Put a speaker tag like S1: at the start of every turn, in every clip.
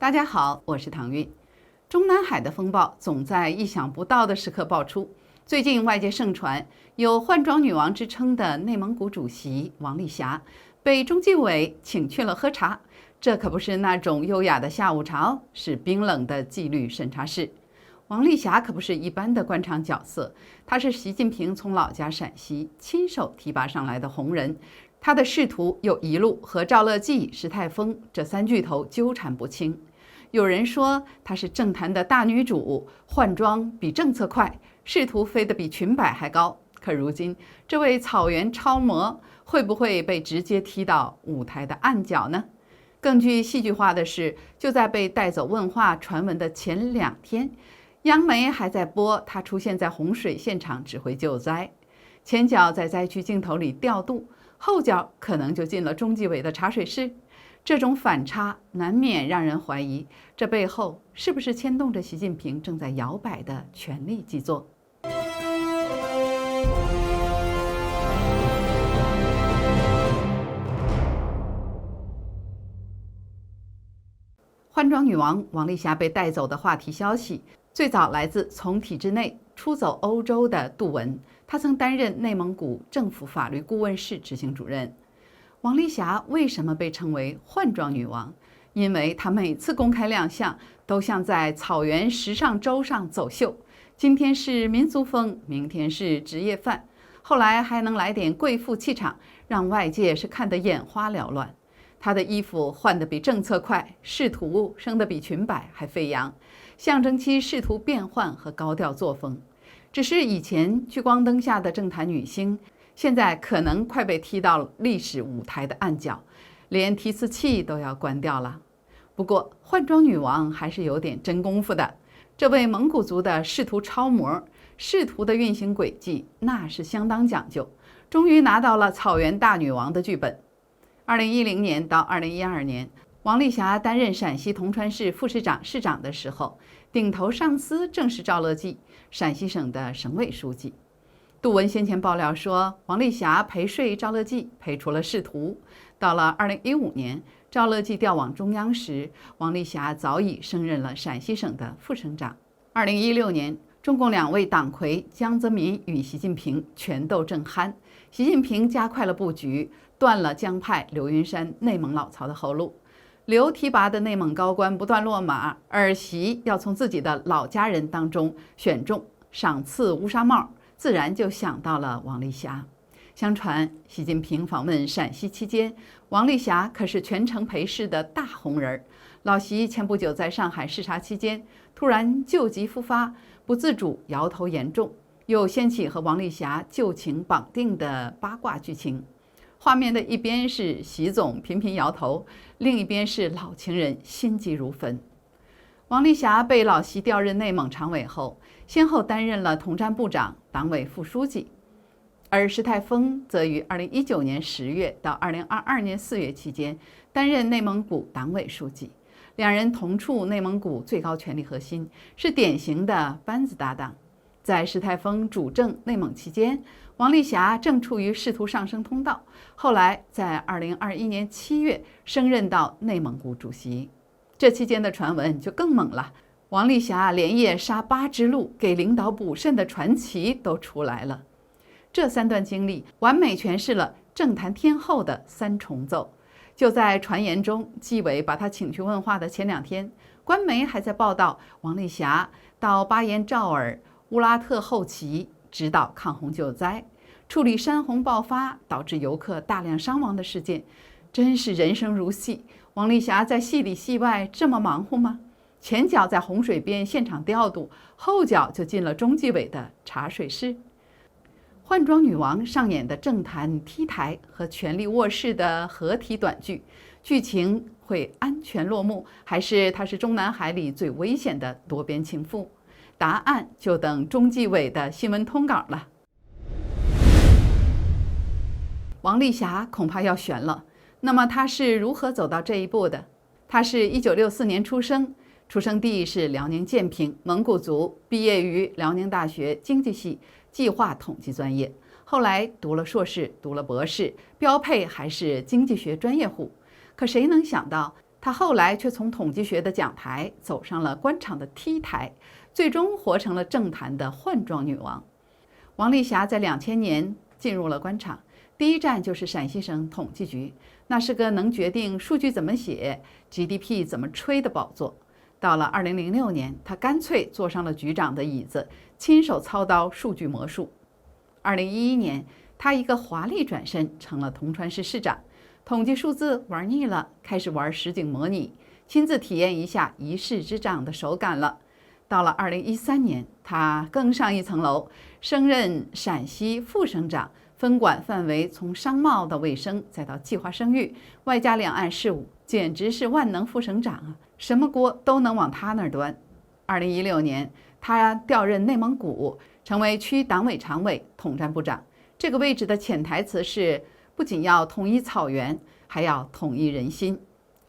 S1: 大家好，我是唐韵。中南海的风暴总在意想不到的时刻爆出。最近外界盛传，有换装女王之称的内蒙古主席王丽霞被中纪委请去了喝茶。这可不是那种优雅的下午茶，是冰冷的纪律审查室。王丽霞可不是一般的官场角色，她是习近平从老家陕西亲手提拔上来的红人。她的仕途又一路和赵乐际、石泰峰这三巨头纠缠不清。有人说她是政坛的大女主，换装比政策快，仕途飞得比裙摆还高。可如今，这位草原超模会不会被直接踢到舞台的暗角呢？更具戏剧化的是，就在被带走问话传闻的前2天，央媒还在播她出现在洪水现场指挥救灾，前脚在灾区镜头里调度，后脚可能就进了中纪委的茶水室。这种反差难免让人怀疑，这背后是不是牵动着习近平正在摇摆的权力基座？换装女王王丽霞被带走的话题消息，最早来自从体制内出走欧洲的杜文，她曾担任内蒙古政府法律顾问室执行主任。王丽霞为什么被称为换装女王？因为她每次公开亮相，都像在草原时尚周上走秀，今天是民族风，明天是职业范，后来还能来点贵妇气场，让外界是看得眼花缭乱。她的衣服换得比政策快，仕途升得比裙摆还飞扬，象征其仕途变换和高调作风。只是以前聚光灯下的政坛女星，现在可能快被踢到历史舞台的暗角，连提词器都要关掉了。不过，换装女王还是有点真功夫的。这位蒙古族的仕途超模，仕途的运行轨迹那是相当讲究，终于拿到了草原大女王的剧本。2010年到2012年，王丽霞担任陕西铜川市副市长、市长的时候，顶头上司正是赵乐际，陕西省的省委书记。杜文先前爆料说，王丽霞陪睡赵乐际，陪出了仕途。到了2015年，赵乐际调往中央时，王丽霞早已升任了陕西省的副省长。2016年，中共2位党魁江泽民与习近平权斗正酣，习近平加快了布局，断了江派刘云山内蒙老巢的后路。刘提拔的内蒙高官不断落马，而习要从自己的老家人当中选中，赏赐乌纱帽，自然就想到了王丽霞。相传，习近平访问陕西期间，王丽霞可是全程陪侍的大红人。老习前不久在上海视察期间，突然旧疾复发，不自主摇头严重，又掀起和王丽霞旧情绑定的八卦剧情。画面的一边是习总频频摇头，另一边是老情人心急如焚。王丽霞被老习调任内蒙常委后，先后担任了统战部长、党委副书记，而石泰峰则于2019年10月到2022年4月期间担任内蒙古党委书记。两人同处内蒙古最高权力核心，是典型的班子搭档。在石泰峰主政内蒙期间，王丽霞正处于仕途上升通道，后来在2021年7月升任到内蒙古主席。这期间的传闻就更猛了，王丽霞连夜杀8只鹿给领导补肾的传奇都出来了。这3段经历完美诠释了政坛天后的3重奏。就在传言中，纪委把她请去问话的前2天，官媒还在报道王丽霞到巴彦淖尔、乌拉特后旗指导抗洪救灾，处理山洪爆发导致游客大量伤亡的事件。真是人生如戏，王丽霞在戏里戏外这么忙活吗？前脚在洪水边现场调度，后脚就进了中纪委的茶水室。换装女王上演的政坛 T 台和权力卧室的合体短剧，剧情会安全落幕，还是她是中南海里最危险的多边情妇？答案就等中纪委的新闻通稿了。王丽霞恐怕要悬了。那么她是如何走到这一步的？她是1964年出生，出生地是辽宁建平，蒙古族，毕业于辽宁大学经济系计划统计专业，后来读了硕士，读了博士，标配还是经济学专业户。可谁能想到，她后来却从统计学的讲台走上了官场的 T 台，最终活成了政坛的换装女王。王丽霞在2000年进入了官场，第一站就是陕西省统计局，那是个能决定数据怎么写、GDP 怎么吹的宝座。到了2006年，她干脆坐上了局长的椅子，亲手操刀数据魔术。2011年，她一个华丽转身成了铜川市市长。统计数字玩腻了，开始玩实景模拟，亲自体验一下一市之长的手感了。到了2013年，他更上一层楼，升任陕西副省长，分管范围从商贸到卫生，再到计划生育，外加两岸事务，简直是万能副省长啊！什么锅都能往他那儿端。2016年，他调任内蒙古，成为区党委常委、统战部长。这个位置的潜台词是，不仅要统一草原，还要统一人心。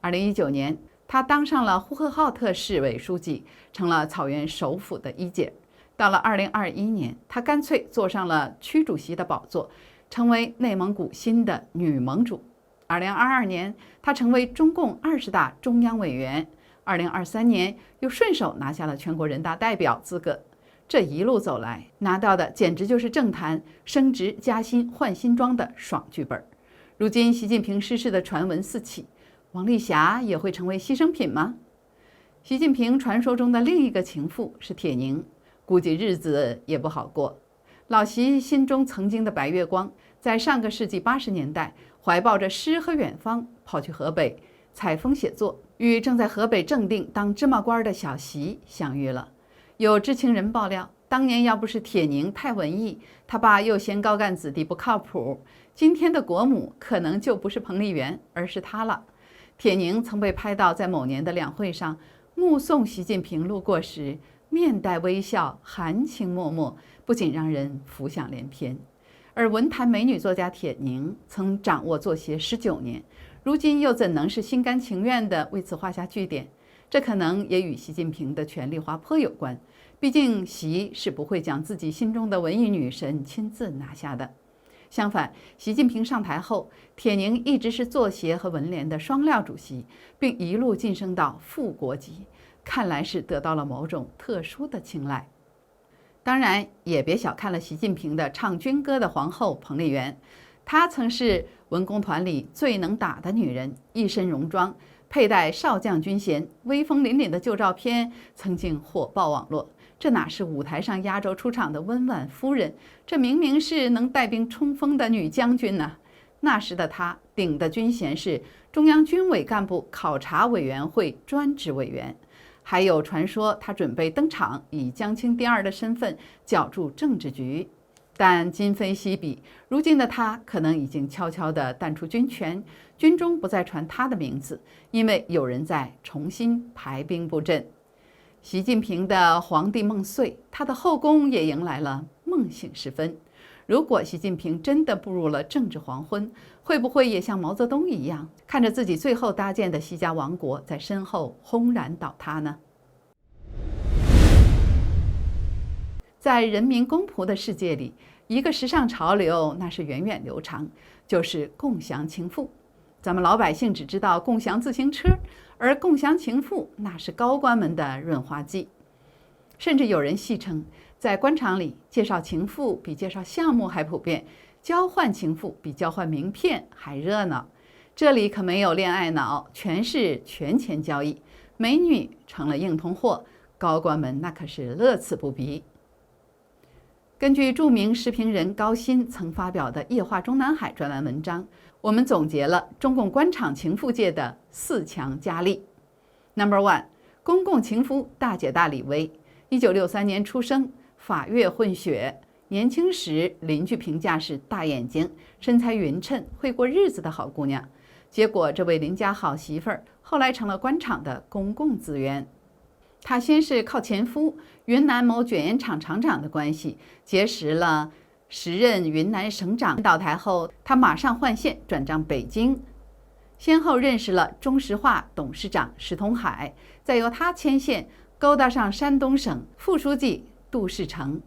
S1: 2019年，他当上了呼和浩特市委书记，成了草原首府的一姐。到了2021年，他干脆坐上了区主席的宝座，成为内蒙古新的女盟主。2022年，他成为中共20大中央委员。2023年，又顺手拿下了全国人大代表资格。这一路走来，拿到的简直就是政坛升职加薪换新装的爽剧本。如今习近平逝世的传闻四起，王丽霞也会成为牺牲品吗？习近平传说中的另一个情妇是铁凝，估计日子也不好过。老习心中曾经的白月光，在上个世纪80年代，怀抱着诗和远方，跑去河北采风写作，与正在河北正定当芝麻官的小习相遇了。有知情人爆料，当年要不是铁凝太文艺，他爸又嫌高干子弟不靠谱，今天的国母可能就不是彭丽媛，而是他了。铁凝曾被拍到在某年的两会上目送习近平路过时，面带微笑，含情脉脉，不仅让人浮想联翩。而文坛美女作家铁凝曾掌握作协19年，如今又怎能是心甘情愿地为此画下句点？这可能也与习近平的权力滑坡有关。毕竟习是不会将自己心中的文艺女神亲自拿下的。相反，习近平上台后，铁凝一直是作协和文联的双料主席，并一路晋升到副国级，看来是得到了某种特殊的青睐。当然，也别小看了习近平的唱军歌的皇后彭丽媛，她曾是文工团里最能打的女人，一身戎装，佩戴少将军衔，威风凛凛的旧照片曾经火爆网络。这哪是舞台上压轴出场的温婉夫人，这明明是能带兵冲锋的女将军呢。那时的她顶的军衔是中央军委干部考察委员会专职委员，还有传说她准备登场，以江青第二的身份角逐政治局。但今非昔比，如今的她可能已经悄悄地淡出军权，军中不再传她的名字，因为有人在重新排兵布阵。习近平的皇帝梦碎，他的后宫也迎来了梦醒时分。如果习近平真的步入了政治黄昏，会不会也像毛泽东一样，看着自己最后搭建的习家王国在身后轰然倒塌呢？在人民公仆的世界里，一个时尚潮流那是源远流长，就是共享情妇。咱们老百姓只知道共享自行车，而共享情妇那是高官们的润滑剂。甚至有人戏称，在官场里介绍情妇比介绍项目还普遍，交换情妇比交换名片还热闹。这里可没有恋爱脑，全是权钱交易，美女成了硬通货，高官们那可是乐此不疲。根据著名时评人高鑫曾发表的《夜话中南海》专栏文章，我们总结了中共官场情妇界的4强佳丽。No.1， 公共情妇大姐大李薇，1963年出生，法越混血，年轻时邻居评价是大眼睛，身材匀称，会过日子的好姑娘。结果这位邻家好媳妇儿后来成了官场的公共资源。她先是靠前夫云南某卷烟厂厂长的关系结识了时任云南省长，倒台后她马上换线转战北京，先后认识了中石化董事长石同海，再由他牵线勾搭上山东省副书记杜世成，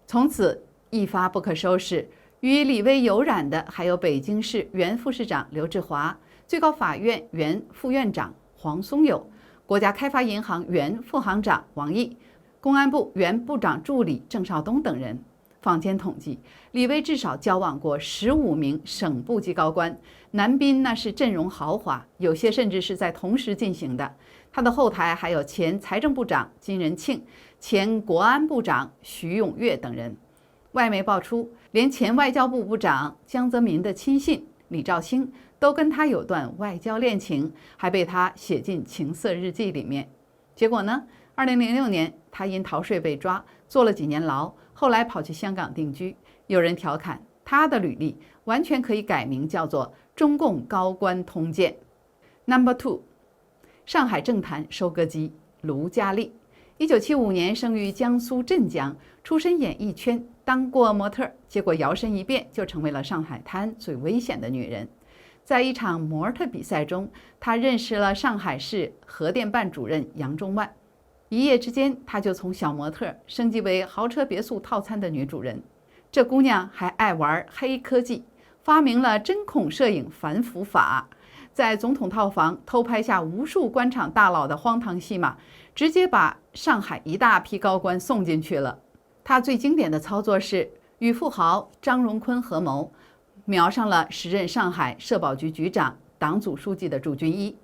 S1: 从此一发不可收拾。与李薇有染的还有北京市原副市长刘志华、最高法院原副院长黄松友，国家开发银行原副行长王毅，公安部原部长助理郑少东等人。坊间统计，李薇至少交往过15名省部级高官，男宾那是阵容豪华，有些甚至是在同时进行的。他的后台还有前财政部长金仁庆、前国安部长徐永月等人。外媒爆出，连前外交部部长江泽民的亲信李肇星都跟他有段外交恋情，还被他写进情色日记里面。结果呢，2006年他因逃税被抓，坐了几年牢，后来跑去香港定居。有人调侃他的履历完全可以改名叫做中共高官通鉴。Number 2， 上海政坛收割机卢嘉丽，1975年生于江苏镇江，出身演艺圈，当过模特，结果摇身一变就成为了上海滩最危险的女人。在一场模特比赛中，她认识了上海市核电办主任杨中万，一夜之间，她就从小模特升级为豪车别墅套餐的女主人。这姑娘还爱玩黑科技，发明了针孔摄影反腐法，在总统套房偷拍下无数官场大佬的荒唐戏码，直接把上海一大批高官送进去了。她最经典的操作是与富豪张荣坤合谋，瞄上了时任上海社保局局长、党组书记的祝军一。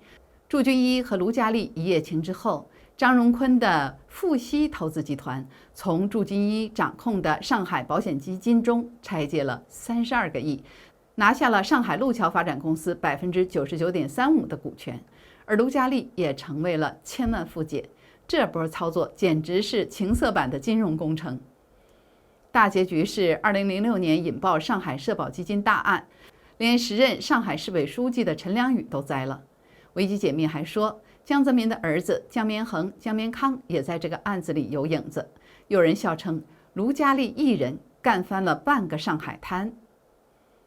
S1: 祝军一和卢嘉丽一夜情之后，张荣坤的富熙投资集团从祝军一掌控的上海保险基金中拆借了32个亿，拿下了上海路桥发展公司99.35%的股权，而卢嘉丽也成为了千万富姐。这波操作简直是情色版的金融工程。大结局是2006年引爆上海社保基金大案，连时任上海市委书记的陈良宇都栽了。维基解密还说，江泽民的儿子江绵恒、江绵康也在这个案子里有影子。有人笑称，卢嘉丽一人干翻了半个上海滩。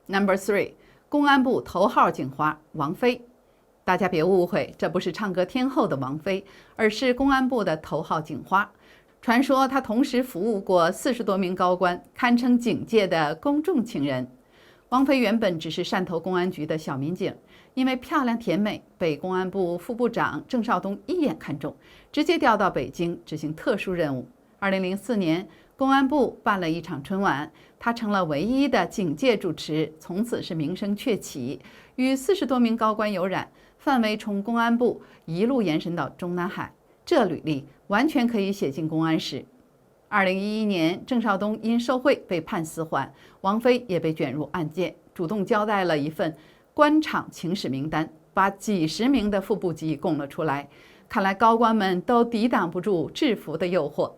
S1: Number 3， 公安部头号警花王菲。大家别误会，这不是唱歌天后的王菲，而是公安部的头号警花。传说她同时服务过40多名高官，堪称警界的公众情人。王菲原本只是汕头公安局的小民警，因为漂亮甜美，被公安部副部长郑少东一眼看中，直接调到北京执行特殊任务。2004年，公安部办了一场春晚，她成了唯一的警界主持，从此是名声鹊起，与40多名高官有染，范围从公安部一路延伸到中南海。这履历完全可以写进公安史。2011年，郑少东因受贿被判死缓，王菲也被卷入案件，主动交代了一份官场情史名单，把几十名的副部级供了出来。看来高官们都抵挡不住制服的诱惑。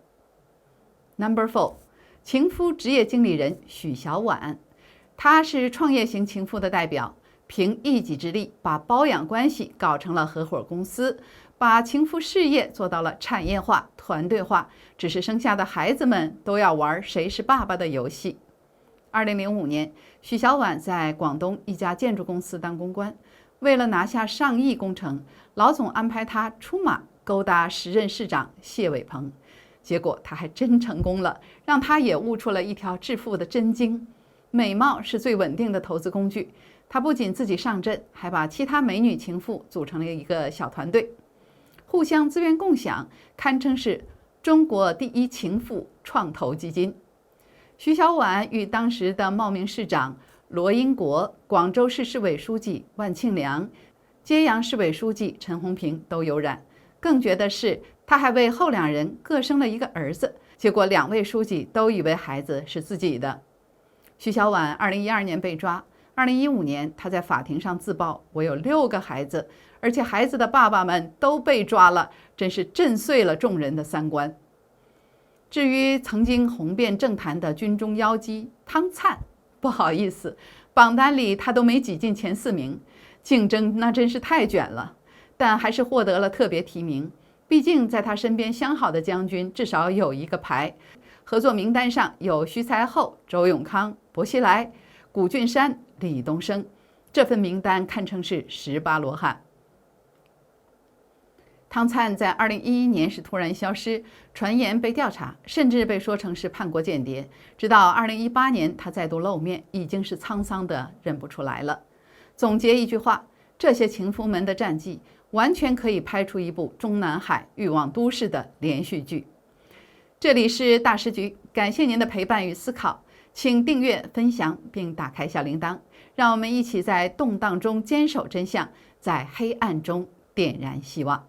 S1: Number 4， 情夫职业经理人许小婉，她是创业型情妇的代表，凭一己之力把包养关系搞成了合伙公司，把情妇事业做到了产业化、团队化，只是生下的孩子们都要玩谁是爸爸的游戏。2005年，许小婉在广东一家建筑公司当公关，为了拿下上亿工程，老总安排她出马勾搭时任市长谢伟鹏，结果她还真成功了，让她也悟出了一条致富的真经：美貌是最稳定的投资工具。她不仅自己上阵，还把其他美女情妇组成了一个小团队，互相资源共享，堪称是中国第一情妇创投基金。徐小婉与当时的茂名市长罗英国、广州市市委书记万庆良、揭阳市委书记陈红平都有染。更绝的是，他还为后两人各生了一个儿子，结果两位书记都以为孩子是自己的。徐小婉2012年被抓，2015年她在法庭上自曝，我有6个孩子，而且孩子的爸爸们都被抓了，真是震碎了众人的三观。至于曾经红遍政坛的军中妖姬汤灿，不好意思，榜单里她都没挤进前4名，竞争那真是太卷了，但还是获得了特别提名。毕竟在她身边相好的将军至少有1个牌，合作名单上有徐才厚、周永康、薄熙来、古俊山、李东生，这份名单堪称是18罗汉。汤灿在2011年时突然消失，传言被调查，甚至被说成是叛国间谍。直到2018年他再度露面，已经是沧桑的认不出来了。总结一句话，这些情夫们的战绩完全可以拍出一部中南海欲望都市的连续剧。这里是大师局，感谢您的陪伴与思考，请订阅、分享并打开小铃铛，让我们一起在动荡中坚守真相，在黑暗中点燃希望。